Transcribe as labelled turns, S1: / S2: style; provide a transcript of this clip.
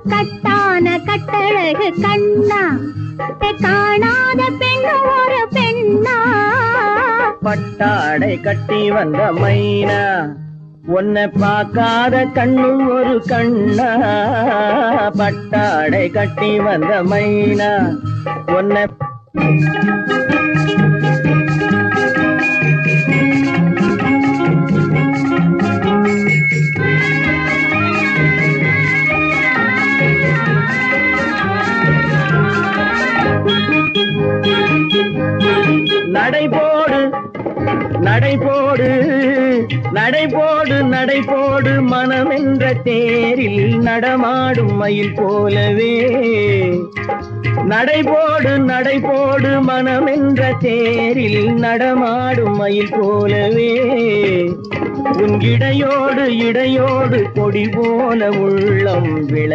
S1: கட்டான கட்டழகு கண்ணா காணாத பெண்ணு ஒரு பெண்ணா
S2: பட்டாடை கட்டி வந்த மைனா உன்னை பார்க்காத கண்ணும் ஒரு கண்ணா பட்டாடை கட்டி வந்த மைனா உன்னை நடைபோடு நடைபோடு நடைபோடு நடைபோடு மனமென்ற தேரில் நடமாடும் மயில் போலவே நடைபோடு நடைபோடு மனமென்ற தேரில் நடமாடும் மயில் போலவே உன் இடையோடு இடையோடு கொடி போல உள்ளம் விளை